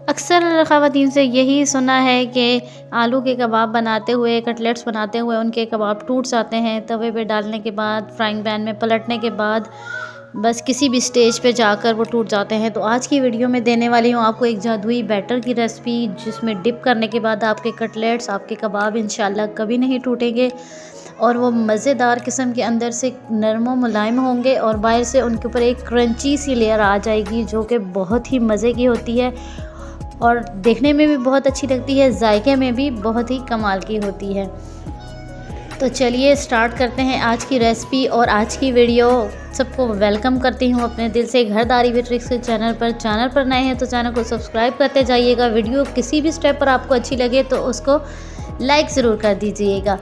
अक्सर ख़वातीन से यही सुना है कि आलू के कबाब बनाते हुए, कटलेट्स बनाते हुए उनके कबाब टूट जाते हैं। तवे पे डालने के बाद, फ्राइंग पैन में पलटने के बाद बस किसी भी स्टेज पे जाकर वो टूट जाते हैं। तो आज की वीडियो में देने वाली हूँ आपको एक जादुई बैटर की रेसिपी, जिसमें डिप करने के बाद आपके कटलेट्स, आपके कबाब इंशाल्लाह कभी नहीं टूटेंगे और वो मज़ेदार किस्म के अंदर से नरम व मुलायम होंगे और बाहर से उनके ऊपर एक क्रंची सी लेयर आ जाएगी, जो कि बहुत ही मज़े की होती है और देखने में भी बहुत अच्छी लगती है, जायके में भी बहुत ही कमाल की होती है। तो चलिए स्टार्ट करते हैं आज की रेसिपी और आज की वीडियो। सबको वेलकम करती हूँ अपने दिल से घरदारी विद ट्रिक्स के चैनल पर नए हैं तो चैनल को सब्सक्राइब करते जाइएगा। वीडियो किसी भी स्टेप पर आपको अच्छी लगे तो उसको लाइक ज़रूर कर दीजिएगा।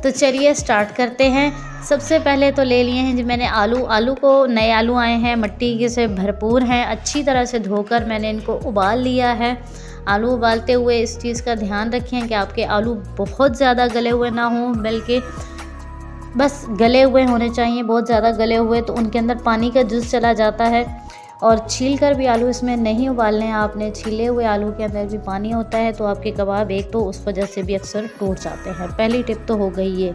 तो चलिए स्टार्ट करते हैं। सबसे पहले तो ले लिए हैं जी मैंने आलू को, नए आलू आए हैं, मिट्टी से भरपूर हैं, अच्छी तरह से धोकर मैंने इनको उबाल लिया है। आलू उबालते हुए इस चीज़ का ध्यान रखें कि आपके आलू बहुत ज़्यादा गले हुए ना हों, बल्कि बस गले हुए होने चाहिए। बहुत ज़्यादा गले हुए तो उनके अंदर पानी का जूस चला जाता है और छील कर भी आलू इसमें नहीं उबालने हैं आपने। छीले हुए आलू के अंदर भी पानी होता है तो आपके कबाब एक तो उस वजह से भी अक्सर टूट जाते हैं। पहली टिप तो हो गई ये।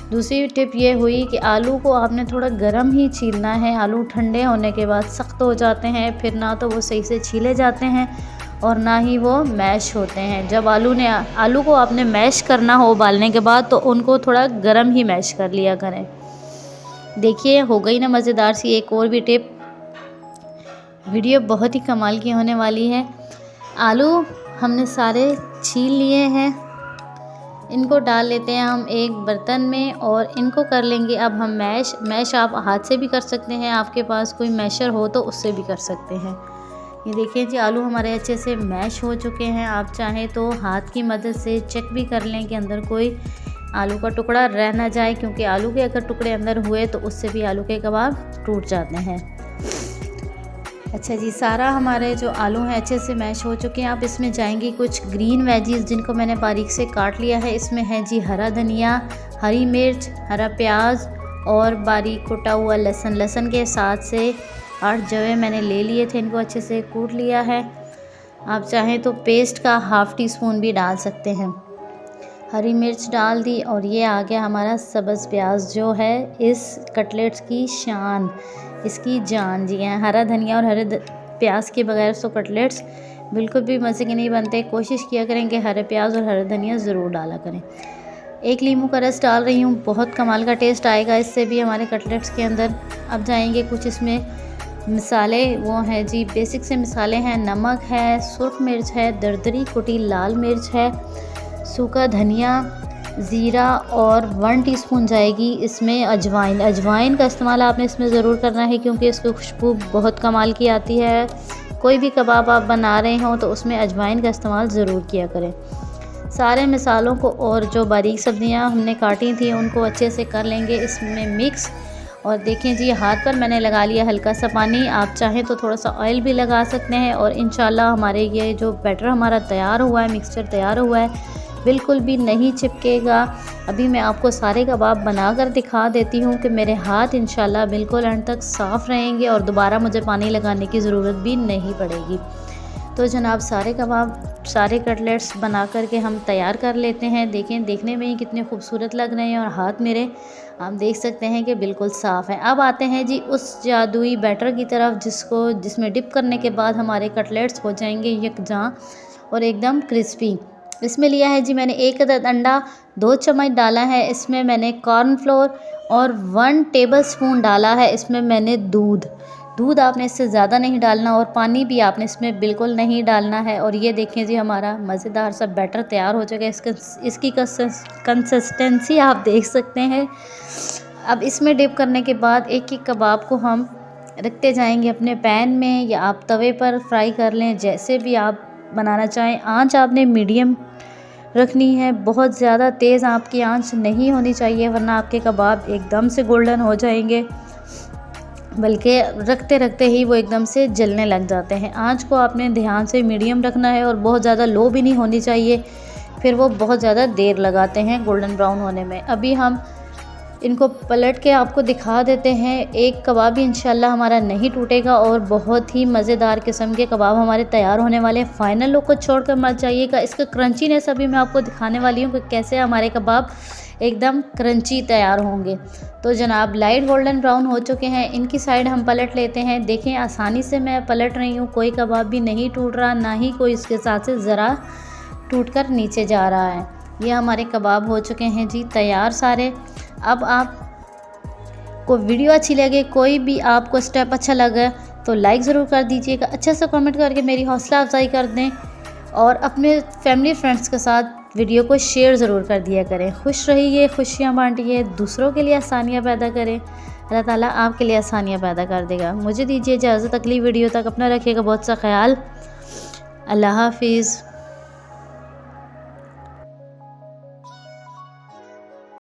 दूसरी टिप ये हुई कि आलू को आपने थोड़ा गर्म ही छीलना है। आलू ठंडे होने के बाद सख्त हो जाते हैं, फिर ना तो वो सही से छीले जाते हैं और ना ही वो मैश होते हैं। जब आलू को आपने मैश करना हो उबालने के बाद तो उनको थोड़ा गर्म ही मैश कर लिया करें। देखिए हो गई ना मज़ेदार सी एक और भी टिप। वीडियो बहुत ही कमाल की होने वाली है। आलू हमने सारे छील लिए हैं, इनको डाल लेते हैं हम एक बर्तन में और इनको कर लेंगे अब हम मैश आप हाथ से भी कर सकते हैं, आपके पास कोई मैशर हो तो उससे भी कर सकते हैं। ये देखिए जी आलू हमारे अच्छे से मैश हो चुके हैं। आप चाहें तो हाथ की मदद से चेक भी कर लें कि अंदर कोई आलू का टुकड़ा रह ना जाए, क्योंकि आलू के अगर टुकड़े अंदर हुए तो उससे भी आलू के कबाब टूट जाते हैं। अच्छा जी, सारा हमारे जो आलू हैं अच्छे से मैश हो चुके हैं। अब इसमें जाएंगी कुछ ग्रीन वेजीज जिनको मैंने बारीक से काट लिया है। इसमें है जी हरा धनिया, हरी मिर्च, हरा प्याज और बारीक कुटा हुआ लहसुन। लहसुन के साथ से 8 जवे मैंने ले लिए थे, इनको अच्छे से कूट लिया है। आप चाहें तो पेस्ट का ½ टीस्पून भी डाल सकते हैं। हरी मिर्च डाल दी और ये आ गया हमारा सब्ज़ प्याज, जो है इस कटलेट्स की शान, इसकी जान जी हैं। हरा धनिया और हरे प्याज के बगैर तो कटलेट्स बिल्कुल भी मज़े के नहीं बनते। कोशिश किया करें कि हरे प्याज और हरा धनिया ज़रूर डाला करें। एक नींबू का रस डाल रही हूँ, बहुत कमाल का टेस्ट आएगा इससे भी हमारे कटलेट्स के अंदर। अब जाएंगे कुछ इसमें मसाले, वो हैं जी बेसिक से मसाले हैं। नमक है, सुर्ख मिर्च है, दरदरी कुटी लाल मिर्च है, सूखा धनिया, ज़ीरा और 1 टीस्पून जाएगी इसमें अजवाइन। अजवाइन का इस्तेमाल आपने इसमें ज़रूर करना है क्योंकि इसकी खुशबू बहुत कमाल की आती है। कोई भी कबाब आप बना रहे हो तो उसमें अजवाइन का इस्तेमाल ज़रूर किया करें। सारे मसालों को और जो बारीक सब्जियां हमने काटी थी उनको अच्छे से कर लेंगे इसमें मिक्स। और देखें जी हाथ पर मैंने लगा लिया हल्का सा पानी, आप चाहें तो थोड़ा सा ऑयल भी लगा सकते हैं और इंशाल्लाह हमारे ये जो बैटर हमारा तैयार हुआ है, मिक्सचर तैयार हुआ है, बिल्कुल भी नहीं चिपकेगा। अभी मैं आपको सारे कबाब बनाकर दिखा देती हूँ कि मेरे हाथ इंशाल्लाह बिल्कुल अंत तक साफ़ रहेंगे और दोबारा मुझे पानी लगाने की ज़रूरत भी नहीं पड़ेगी। तो जनाब सारे कबाब, सारे कटलेट्स बना कर के हम तैयार कर लेते हैं। देखें देखने में ही कितने खूबसूरत लग रहे हैं और हाथ मेरे आप देख सकते हैं कि बिल्कुल साफ़ है। अब आते हैं जी उस जादुई बैटर की तरफ जिसमें डिप करने के बाद हमारे कटलेट्स हो जाएंगे यकजां और एकदम क्रिस्पी। इसमें लिया है जी मैंने 1 अदद अंडा, 2 चम्मच डाला है इसमें मैंने कॉर्नफ्लोर और 1 टेबलस्पून डाला है इसमें मैंने दूध आपने इससे ज़्यादा नहीं डालना और पानी भी आपने इसमें बिल्कुल नहीं डालना है। और ये देखें जी हमारा मज़ेदार सा बैटर तैयार हो जाएगा। इसकी कंसिस्टेंसी आप देख सकते हैं। अब इसमें डिप करने के बाद एक एक कबाब को हम रखते जाएंगे अपने पैन में, या आप तवे पर फ्राई कर लें, जैसे भी आप बनाना चाहें। आंच आपने मीडियम रखनी है, बहुत ज़्यादा तेज़ आपकी आंच नहीं होनी चाहिए वरना आपके कबाब एकदम से गोल्डन हो जाएंगे, बल्कि रखते रखते ही वो एकदम से जलने लग जाते हैं। आंच को आपने ध्यान से मीडियम रखना है और बहुत ज़्यादा लो भी नहीं होनी चाहिए, फिर वो बहुत ज़्यादा देर लगाते हैं गोल्डन ब्राउन होने में। अभी हम इनको पलट के आपको दिखा देते हैं। एक कबाब भी इंशाल्लाह हमारा नहीं टूटेगा और बहुत ही मज़ेदार किस्म के कबाब हमारे तैयार होने वाले हैं। फाइनल लुक को छोड़कर मत जाइएगा, इसका क्रंचीनेस अभी मैं आपको दिखाने वाली हूँ कि कैसे हमारे कबाब एकदम क्रंची तैयार होंगे। तो जनाब लाइट गोल्डन ब्राउन हो चुके हैं, इनकी साइड हम पलट लेते हैं। देखें आसानी से मैं पलट रही हूँ, कोई कबाब भी नहीं टूट रहा, ना ही कोई इसके साथ से ज़रा टूटकर नीचे जा रहा है। ये हमारे कबाब हो चुके हैं जी तैयार सारे। अब आप को वीडियो अच्छी लगे, कोई भी आपको स्टेप अच्छा लगे तो लाइक ज़रूर कर दीजिएगा, अच्छे से कमेंट करके मेरी हौसला अफजाई कर दें और अपने फैमिली फ्रेंड्स के साथ वीडियो को शेयर ज़रूर कर दिया करें। खुश रहिए, खुशियाँ बांटिए, दूसरों के लिए आसानियाँ पैदा करें। अल्लाह ताला आपके लिए आसानियाँ पैदा कर देगा। मुझे दीजिए इजाज़त, अगली वीडियो तक अपना रखिएगा बहुत सा ख्याल। अल्लाह हाफिज़।